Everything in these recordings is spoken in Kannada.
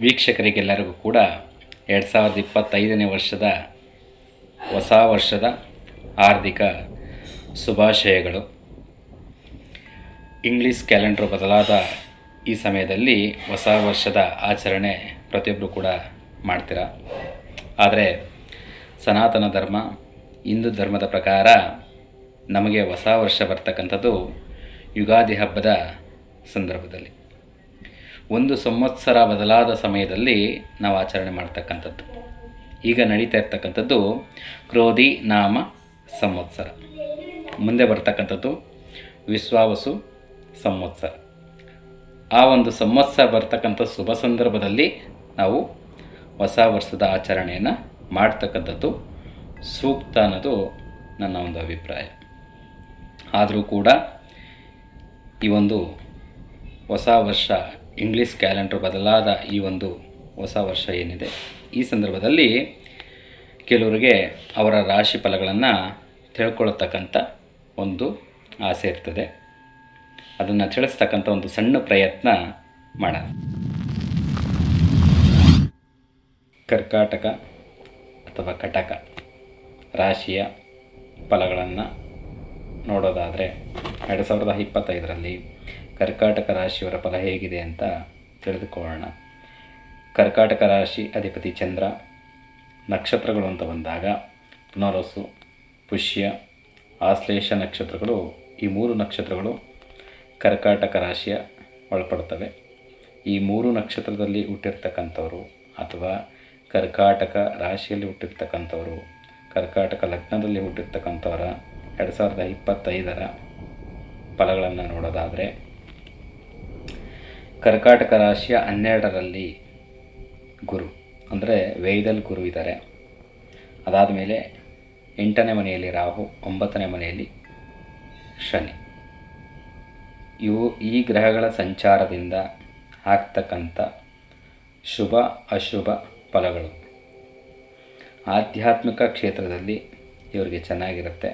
ವೀಕ್ಷಕರಿಗೆಲ್ಲರಿಗೂ ಕೂಡ 2025ನೇ ವರ್ಷದ ಹೊಸ ವರ್ಷದ ಹಾರ್ದಿಕ ಶುಭಾಶಯಗಳು. ಇಂಗ್ಲೀಷ್ ಕ್ಯಾಲೆಂಡರ್ ಬದಲಾದ ಈ ಸಮಯದಲ್ಲಿ ಹೊಸ ವರ್ಷದ ಆಚರಣೆ ಪ್ರತಿಯೊಬ್ಬರು ಕೂಡ ಮಾಡ್ತೀರ. ಆದರೆ ಸನಾತನ ಧರ್ಮ, ಹಿಂದೂ ಧರ್ಮದ ಪ್ರಕಾರ ನಮಗೆ ಹೊಸ ವರ್ಷ ಬರ್ತಕ್ಕಂಥದ್ದು ಯುಗಾದಿ ಹಬ್ಬದ ಸಂದರ್ಭದಲ್ಲಿ. ಒಂದು ಸಂವತ್ಸರ ಬದಲಾದ ಸಮಯದಲ್ಲಿ ನಾವು ಆಚರಣೆ ಮಾಡ್ತಕ್ಕಂಥದ್ದು. ಈಗ ನಡೀತಾ ಇರ್ತಕ್ಕಂಥದ್ದು ಕ್ರೋಧಿ ನಾಮ ಸಂವತ್ಸರ. ಮುಂದೆ ಬರ್ತಕ್ಕಂಥದ್ದು ವಿಶ್ವಾವಸು ಸಂವತ್ಸರ. ಆ ಒಂದು ಸಂವತ್ಸರ ಬರ್ತಕ್ಕಂಥ ಶುಭ ಸಂದರ್ಭದಲ್ಲಿ ನಾವು ಹೊಸ ವರ್ಷದ ಆಚರಣೆಯನ್ನು ಮಾಡ್ತಕ್ಕಂಥದ್ದು ಸೂಕ್ತ ಅನ್ನೋದು ನನ್ನ ಒಂದು ಅಭಿಪ್ರಾಯ. ಆದರೂ ಕೂಡ ಈ ಒಂದು ಹೊಸ ವರ್ಷ ಇಂಗ್ಲೀಷ್ ಕ್ಯಾಲೆಂಡರ್ ಬದಲಾದ ಈ ಒಂದು ಹೊಸ ವರ್ಷ ಏನಿದೆ, ಈ ಸಂದರ್ಭದಲ್ಲಿ ಕೆಲವರಿಗೆ ಅವರ ರಾಶಿ ಫಲಗಳನ್ನು ತಿಳ್ಕೊಳ್ಳತಕ್ಕಂಥ ಒಂದು ಆಸೆ ಇರ್ತದೆ. ಅದನ್ನು ತಿಳಿಸ್ತಕ್ಕಂಥ ಒಂದು ಸಣ್ಣ ಪ್ರಯತ್ನ ಮಾಡೋಣ. ಕರ್ಕಾಟಕ ಅಥವಾ ಕಟಕ ರಾಶಿಯ ಫಲಗಳನ್ನು ನೋಡೋದಾದರೆ 2025ರಲ್ಲಿ ಕರ್ಕಾಟಕ ರಾಶಿಯವರ ಫಲ ಹೇಗಿದೆ ಅಂತ ತಿಳಿದುಕೊಳ್ಳೋಣ. ಕರ್ಕಾಟಕ ರಾಶಿ ಅಧಿಪತಿ ಚಂದ್ರ. ನಕ್ಷತ್ರಗಳು ಅಂತ ಬಂದಾಗ ಪುನರ್ವಸು, ಪುಷ್ಯ, ಆಶ್ಲೇಷ ನಕ್ಷತ್ರಗಳು, ಈ 3 ನಕ್ಷತ್ರಗಳು ಕರ್ಕಾಟಕ ರಾಶಿಯ ಒಳಪಡ್ತವೆ. ಈ 3 ನಕ್ಷತ್ರದಲ್ಲಿ ಹುಟ್ಟಿರ್ತಕ್ಕಂಥವರು ಅಥವಾ ಕರ್ಕಾಟಕ ರಾಶಿಯಲ್ಲಿ ಹುಟ್ಟಿರ್ತಕ್ಕಂಥವರು, ಕರ್ಕಾಟಕ ಲಗ್ನದಲ್ಲಿ ಹುಟ್ಟಿರ್ತಕ್ಕಂಥವರ 2025ರ ಫಲಗಳನ್ನು ನೋಡೋದಾದರೆ, ಕರ್ಕಾಟಕ ರಾಶಿಯ 12ರಲ್ಲಿ ಗುರು ಅಂದರೆ ವೇದಲ್ ಗುರು ಇದ್ದಾರೆ. ಅದಾದ ಮೇಲೆ 8ನೇ ಮನೆಯಲ್ಲಿ ರಾಹು, 9ನೇ ಮನೆಯಲ್ಲಿ ಶನಿ. ಈ ಗ್ರಹಗಳ ಸಂಚಾರದಿಂದ ಆಗ್ತಕ್ಕಂಥ ಶುಭ ಅಶುಭ ಫಲಗಳು ಆಧ್ಯಾತ್ಮಿಕ ಕ್ಷೇತ್ರದಲ್ಲಿ ಇವರಿಗೆ ಚೆನ್ನಾಗಿರುತ್ತೆ.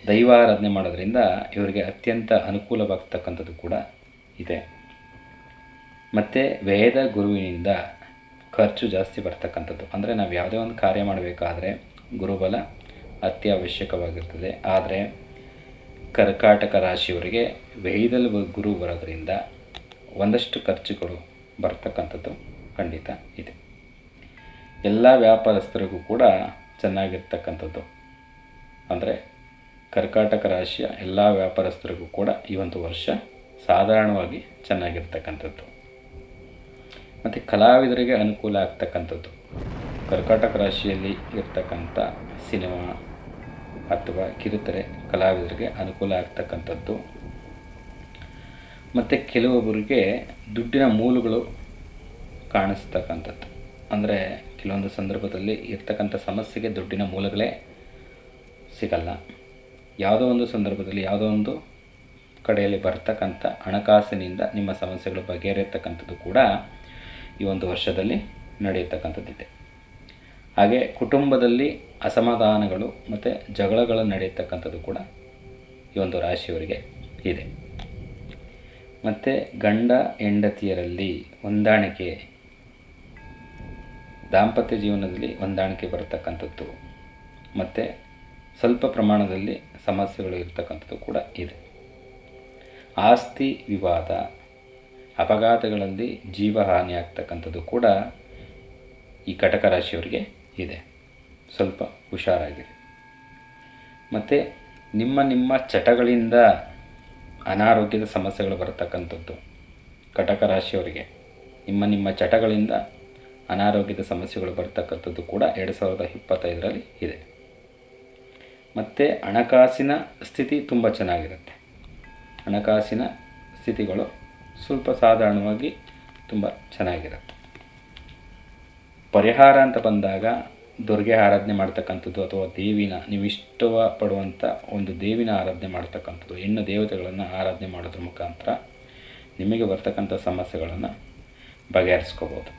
ದೈವಾರಾಧನೆ ಮಾಡೋದ್ರಿಂದ ಇವರಿಗೆ ಅತ್ಯಂತ ಅನುಕೂಲವಾಗ್ತಕ್ಕಂಥದ್ದು ಕೂಡ ಇದೆ. ಮತ್ತು ವೇದ ಗುರುವಿನಿಂದ ಖರ್ಚು ಜಾಸ್ತಿ ಬರ್ತಕ್ಕಂಥದ್ದು. ಅಂದರೆ ನಾವು ಯಾವುದೇ ಒಂದು ಕಾರ್ಯ ಮಾಡಬೇಕಾದ್ರೆ ಗುರುಬಲ ಅತ್ಯವಶ್ಯಕವಾಗಿರ್ತದೆ. ಆದರೆ ಕರ್ಕಾಟಕ ರಾಶಿಯವರಿಗೆ ವೇದಲ್ ಗುರು ಬರೋದರಿಂದ ಒಂದಷ್ಟು ಖರ್ಚುಗಳು ಬರ್ತಕ್ಕಂಥದ್ದು ಖಂಡಿತ ಇದೆ. ಎಲ್ಲ ವ್ಯಾಪಾರಸ್ಥರಿಗೂ ಕೂಡ ಚೆನ್ನಾಗಿರ್ತಕ್ಕಂಥದ್ದು. ಅಂದರೆ ಕರ್ಕಾಟಕ ರಾಶಿಯ ಎಲ್ಲ ವ್ಯಾಪಾರಸ್ಥರಿಗೂ ಕೂಡ ಈ ಒಂದು ವರ್ಷ ಸಾಧಾರಣವಾಗಿ ಚೆನ್ನಾಗಿರ್ತಕ್ಕಂಥದ್ದು. ಮತ್ತು ಕಲಾವಿದರಿಗೆ ಅನುಕೂಲ ಆಗ್ತಕ್ಕಂಥದ್ದು. ಕರ್ಕಾಟಕ ರಾಶಿಯಲ್ಲಿ ಇರ್ತಕ್ಕಂಥ ಸಿನಿಮಾ ಅಥವಾ ಕಿರುತೆರೆ ಕಲಾವಿದರಿಗೆ ಅನುಕೂಲ ಆಗ್ತಕ್ಕಂಥದ್ದು. ಮತ್ತು ಕೆಲವೊಬ್ಬರಿಗೆ ದುಡ್ಡಿನ ಮೂಲಗಳು ಕಾಣಿಸ್ತಕ್ಕಂಥದ್ದು. ಅಂದರೆ ಕೆಲವೊಂದು ಸಂದರ್ಭದಲ್ಲಿ ಇರ್ತಕ್ಕಂಥ ಸಮಸ್ಯೆಗೆ ದುಡ್ಡಿನ ಮೂಲಗಳೇ ಸಿಗಲ್ಲ. ಯಾವುದೋ ಒಂದು ಸಂದರ್ಭದಲ್ಲಿ ಯಾವುದೋ ಒಂದು ಕಡೆಯಲ್ಲಿ ಬರ್ತಕ್ಕಂಥ ಹಣಕಾಸಿನಿಂದ ನಿಮ್ಮ ಸಮಸ್ಯೆಗಳು ಬಗೆಹರಿಯತಕ್ಕಂಥದ್ದು ಕೂಡ ಈ ಒಂದು ವರ್ಷದಲ್ಲಿ ನಡೆಯತಕ್ಕಂಥದ್ದಿದೆ. ಹಾಗೆ ಕುಟುಂಬದಲ್ಲಿ ಅಸಮಾಧಾನಗಳು ಮತ್ತು ಜಗಳಗಳು ನಡೆಯತಕ್ಕಂಥದ್ದು ಕೂಡ ಈ ಒಂದು ರಾಶಿಯವರಿಗೆ ಇದೆ. ಮತ್ತು ಗಂಡ ಹೆಂಡತಿಯರಲ್ಲಿ ಹೊಂದಾಣಿಕೆ, ದಾಂಪತ್ಯ ಜೀವನದಲ್ಲಿ ಹೊಂದಾಣಿಕೆ ಬರತಕ್ಕಂಥದ್ದು ಮತ್ತು ಸ್ವಲ್ಪ ಪ್ರಮಾಣದಲ್ಲಿ ಸಮಸ್ಯೆಗಳು ಇರತಕ್ಕಂಥದ್ದು ಕೂಡ ಇದೆ. ಆಸ್ತಿ ವಿವಾದ, ಅಪಘಾತಗಳಲ್ಲಿ ಜೀವಹಾನಿ ಆಗ್ತಕ್ಕಂಥದ್ದು ಕೂಡ ಈ ಕಟಕ ರಾಶಿಯವರಿಗೆ ಇದೆ. ಸ್ವಲ್ಪ ಹುಷಾರಾಗಿರಿ. ಮತ್ತು ನಿಮ್ಮ ಚಟಗಳಿಂದ ಅನಾರೋಗ್ಯದ ಸಮಸ್ಯೆಗಳು ಬರತಕ್ಕಂಥದ್ದು ಕಟಕ ರಾಶಿಯವರಿಗೆ ನಿಮ್ಮ ಚಟಗಳಿಂದ ಅನಾರೋಗ್ಯದ ಸಮಸ್ಯೆಗಳು ಬರ್ತಕ್ಕಂಥದ್ದು ಕೂಡ 2025ರಲ್ಲಿ ಇದೆ. ಮತ್ತು ಹಣಕಾಸಿನ ಸ್ಥಿತಿ ತುಂಬ ಚೆನ್ನಾಗಿರುತ್ತೆ. ಹಣಕಾಸಿನ ಸ್ಥಿತಿಗಳು ಸ್ವಲ್ಪ ಸಾಧಾರಣವಾಗಿ ತುಂಬ ಚೆನ್ನಾಗಿರುತ್ತೆ. ಪರಿಹಾರ ಅಂತ ಬಂದಾಗ ದುರ್ಗೆ ಆರಾಧನೆ ಮಾಡ್ತಕ್ಕಂಥದ್ದು ಅಥವಾ ದೇವಿನ, ನೀವು ಇಷ್ಟಪಡುವಂಥ ಒಂದು ದೇವಿನ ಆರಾಧನೆ ಮಾಡ್ತಕ್ಕಂಥದ್ದು, ಹೆಣ್ಣು ದೇವತೆಗಳನ್ನು ಆರಾಧನೆ ಮಾಡೋದ್ರ ಮುಖಾಂತರ ನಿಮಗೆ ಬರ್ತಕ್ಕಂಥ ಸಮಸ್ಯೆಗಳನ್ನು ಬಗೆಹರಿಸ್ಕೋಬೋದು.